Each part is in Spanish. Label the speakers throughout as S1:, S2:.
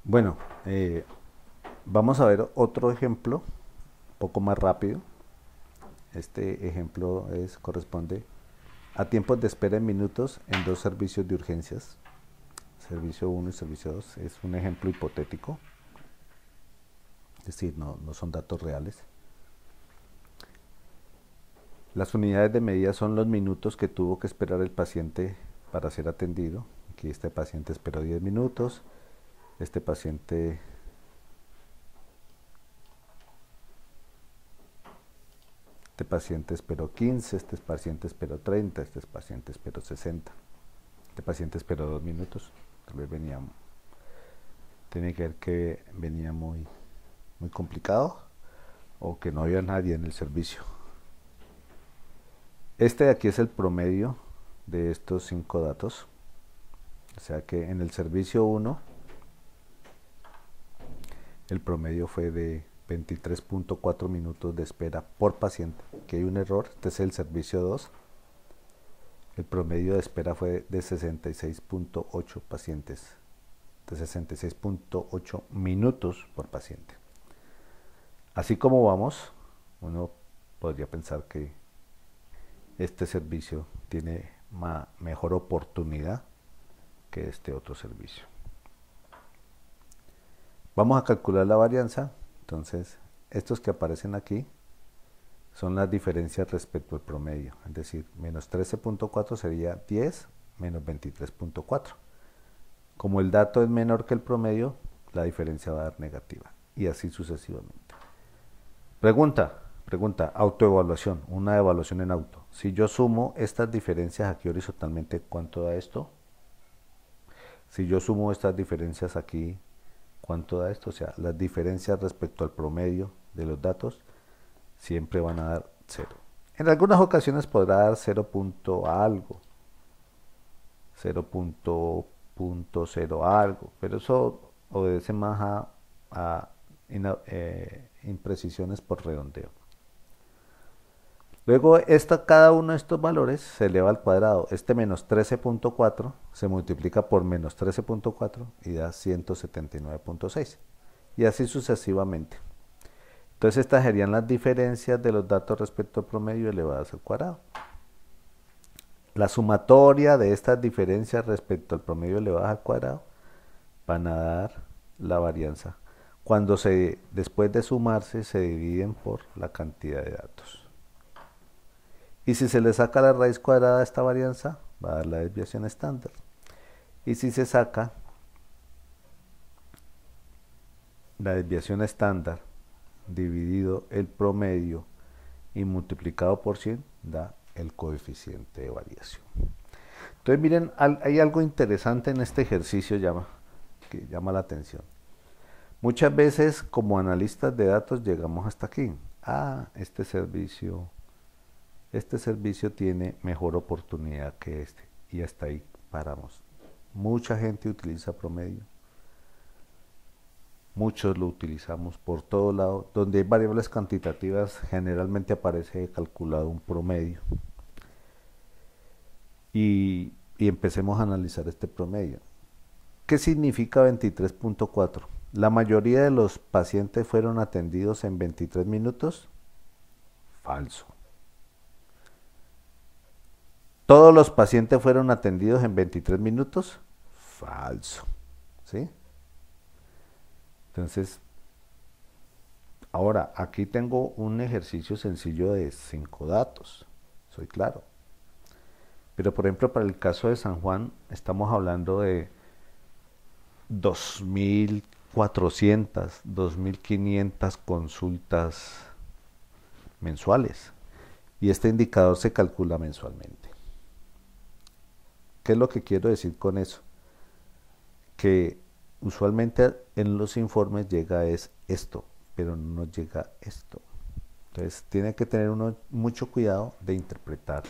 S1: Bueno, vamos a ver otro ejemplo, un poco más rápido. Este ejemplo corresponde a tiempos de espera en minutos en dos servicios de urgencias, servicio uno y servicio 2. Es un ejemplo hipotético, es decir, no son datos reales. Las unidades de medida son los minutos que tuvo que esperar el paciente para ser atendido. Aquí este paciente esperó 10 minutos, este paciente Este paciente esperó 15, este paciente esperó 30, este paciente esperó 60. Este paciente esperó 2 minutos. Tal vez tiene que ver que venía muy complicado o que no había nadie en el servicio. Este de aquí es el promedio de estos 5 datos. O sea que en el servicio 1 el promedio fue de 23.4 minutos de espera por paciente. Aquí hay un error, este es el servicio 2. El promedio de espera fue de 66.8 pacientes, de 66.8 minutos por paciente. Así como vamos, uno podría pensar que este servicio tiene mejor oportunidad que este otro servicio. Vamos a calcular la varianza. Entonces, estos que aparecen aquí son las diferencias respecto al promedio. Es decir, menos 13.4 sería 10 menos 23.4. Como el dato es menor que el promedio, la diferencia va a dar negativa. Y así sucesivamente. Pregunta, autoevaluación, una evaluación en auto. Si yo sumo estas diferencias aquí horizontalmente, ¿cuánto da esto? Si yo sumo estas diferencias aquí, ¿cuánto da esto? O sea, las diferencias respecto al promedio de los datos siempre van a dar 0. En algunas ocasiones podrá dar 0 punto algo, 0.0 algo, pero eso obedece más a imprecisiones por redondeo. Luego cada uno de estos valores se eleva al cuadrado. Este menos 13.4 se multiplica por menos 13.4 y da 179.6. Y así sucesivamente. Entonces estas serían las diferencias de los datos respecto al promedio elevadas al cuadrado. La sumatoria de estas diferencias respecto al promedio elevadas al cuadrado van a dar la varianza. Cuando después de sumarse se dividen por la cantidad de datos. Y si se le saca la raíz cuadrada a esta varianza, va a dar la desviación estándar. Y si se saca la desviación estándar dividido el promedio y multiplicado por 100, da el coeficiente de variación. Entonces miren, hay algo interesante en este ejercicio que llama la atención. Muchas veces como analistas de datos llegamos hasta aquí. Este servicio tiene mejor oportunidad que este. Y hasta ahí paramos. Mucha gente utiliza promedio. Muchos lo utilizamos por todo lado. Donde hay variables cuantitativas, generalmente aparece calculado un promedio. Y empecemos a analizar este promedio. ¿Qué significa 23.4? La mayoría de los pacientes fueron atendidos en 23 minutos. Falso. ¿Todos los pacientes fueron atendidos en 23 minutos? Falso. ¿Sí? Entonces, ahora aquí tengo un ejercicio sencillo de 5 datos. Soy claro. Pero por ejemplo, para el caso de San Juan, estamos hablando de 2.400, 2.500 consultas mensuales. Y este indicador se calcula mensualmente. ¿Qué es lo que quiero decir con eso? Que usualmente en los informes llega esto, pero no llega esto. Entonces tiene que tener uno mucho cuidado de interpretar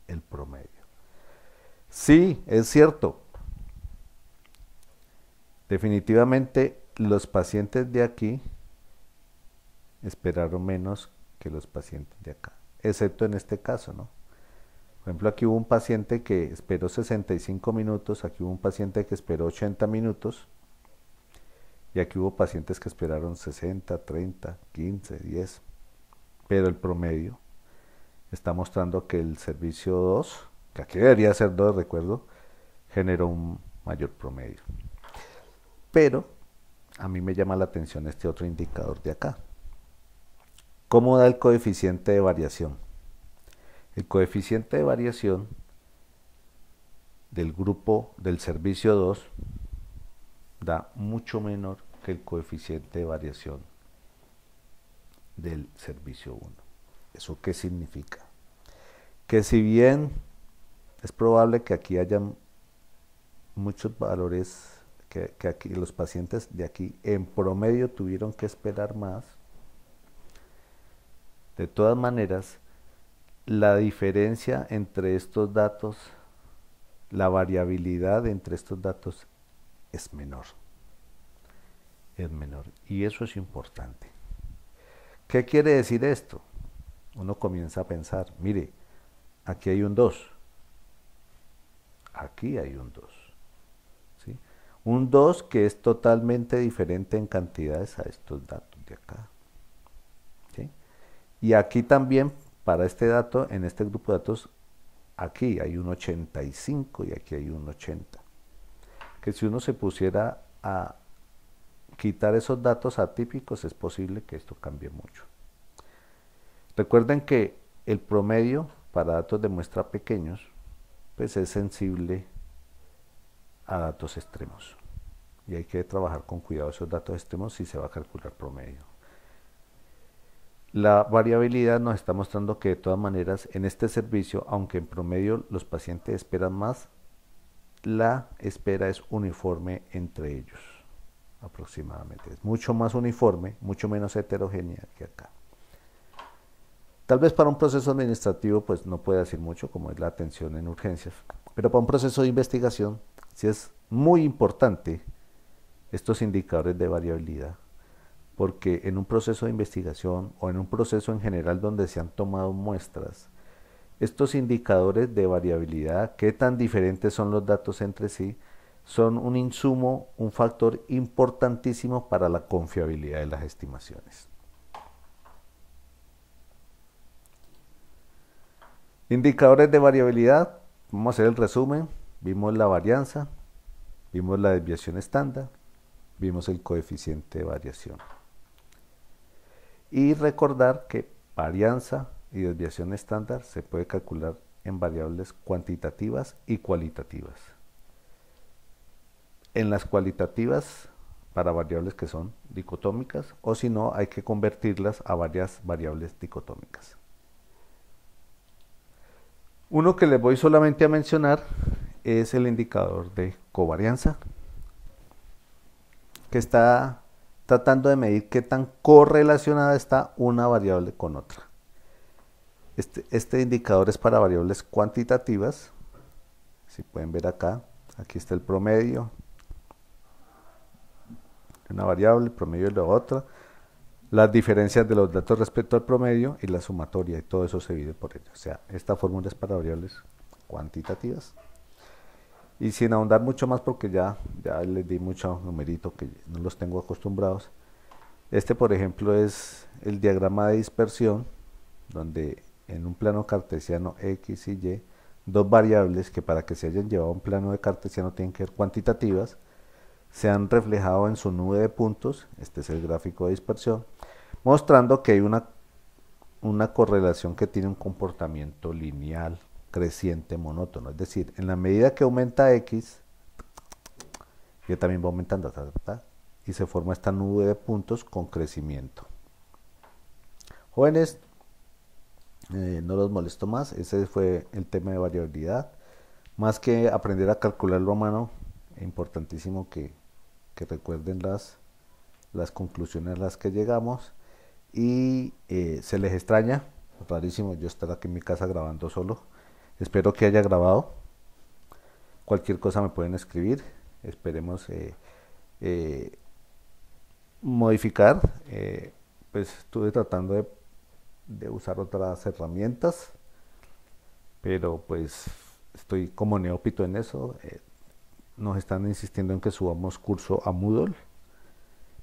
S1: el promedio. Sí, es cierto. Definitivamente los pacientes de aquí esperaron menos que los pacientes de acá, excepto en este caso, ¿no? Por ejemplo, aquí hubo un paciente que esperó 65 minutos, aquí hubo un paciente que esperó 80 minutos y aquí hubo pacientes que esperaron 60, 30, 15, 10, pero el promedio está mostrando que el servicio 2, que aquí debería ser 2, recuerdo, generó un mayor promedio. Pero a mí me llama la atención este otro indicador de acá. ¿Cómo da el coeficiente de variación? El coeficiente de variación del grupo del servicio 2 da mucho menor que el coeficiente de variación del servicio 1. ¿Eso qué significa? Que si bien es probable que aquí hayan muchos valores, que aquí los pacientes de aquí en promedio tuvieron que esperar más, de todas maneras, la diferencia entre estos datos, la variabilidad entre estos datos es menor. Es menor. Y eso es importante. ¿Qué quiere decir esto? Uno comienza a pensar, mire, aquí hay un 2. Aquí hay un 2. ¿Sí? Un 2 que es totalmente diferente en cantidades a estos datos de acá. ¿Sí? Y aquí también, para este dato, en este grupo de datos, aquí hay un 85 y aquí hay un 80. Que si uno se pusiera a quitar esos datos atípicos, es posible que esto cambie mucho. Recuerden que el promedio para datos de muestra pequeños, pues es sensible a datos extremos. Y hay que trabajar con cuidado esos datos extremos si se va a calcular promedio. La variabilidad nos está mostrando que de todas maneras en este servicio, aunque en promedio los pacientes esperan más, la espera es uniforme entre ellos, aproximadamente. Es mucho más uniforme, mucho menos heterogénea que acá. Tal vez para un proceso administrativo pues no puede decir mucho, como es la atención en urgencias, pero para un proceso de investigación sí es muy importante estos indicadores de variabilidad, porque en un proceso de investigación o en un proceso en general donde se han tomado muestras, estos indicadores de variabilidad, qué tan diferentes son los datos entre sí, son un insumo, un factor importantísimo para la confiabilidad de las estimaciones. Indicadores de variabilidad, vamos a hacer el resumen, vimos la varianza, vimos la desviación estándar, vimos el coeficiente de variación. Y recordar que varianza y desviación estándar se puede calcular en variables cuantitativas y cualitativas. En las cualitativas, para variables que son dicotómicas, o si no, hay que convertirlas a varias variables dicotómicas. Uno que les voy solamente a mencionar es el indicador de covarianza, que está tratando de medir qué tan correlacionada está una variable con otra. Este indicador es para variables cuantitativas. Si pueden ver acá, aquí está el promedio de una variable, el promedio de la otra, las diferencias de los datos respecto al promedio y la sumatoria, y todo eso se divide por ello. O sea, esta fórmula es para variables cuantitativas. Y sin ahondar mucho más, porque ya les di mucho numerito que no los tengo acostumbrados. Este, por ejemplo, es el diagrama de dispersión, donde en un plano cartesiano X y Y, dos variables que para que se hayan llevado a un plano de cartesiano tienen que ser cuantitativas, se han reflejado en su nube de puntos. Este es el gráfico de dispersión, mostrando que hay una correlación que tiene un comportamiento lineal, creciente, monótono. Es decir, en la medida que aumenta X, que también va aumentando, y se forma esta nube de puntos con crecimiento. Jóvenes, no los molesto más, ese fue el tema de variabilidad. Más que aprender a calcularlo a mano, es importantísimo que recuerden las conclusiones a las que llegamos. Y se les extraña, rarísimo yo estar aquí en mi casa grabando solo. Espero que haya grabado. Cualquier cosa me pueden escribir. Esperemos modificar. Pues estuve tratando de usar otras herramientas, pero pues estoy como neófito en eso. Nos están insistiendo en que subamos curso a Moodle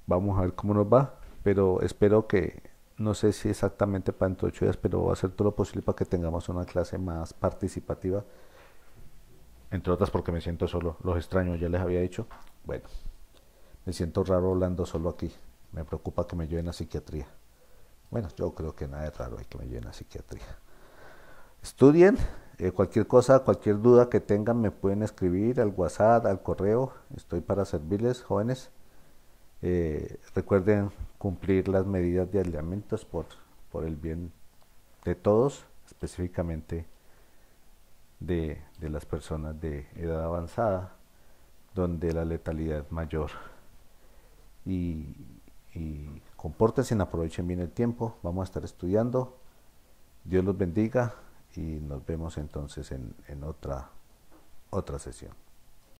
S1: Vamos a ver cómo nos va, pero espero que, no sé si exactamente para dentro de 8 días, pero voy a hacer todo lo posible para que tengamos una clase más participativa, entre otras porque me siento solo, los extraño, ya les había dicho. Bueno, me siento raro hablando solo aquí, me preocupa que me lleven a psiquiatría. Bueno, yo creo que nada de raro hay que me lleven a psiquiatría. Estudien, cualquier cosa, cualquier duda que tengan me pueden escribir al WhatsApp, al correo, estoy para servirles, jóvenes. Recuerden cumplir las medidas de aislamientos por el bien de todos, específicamente de las personas de edad avanzada, donde la letalidad es mayor. Y, y compórtense, aprovechen bien el tiempo, vamos a estar estudiando. Dios los bendiga y nos vemos entonces en otra sesión.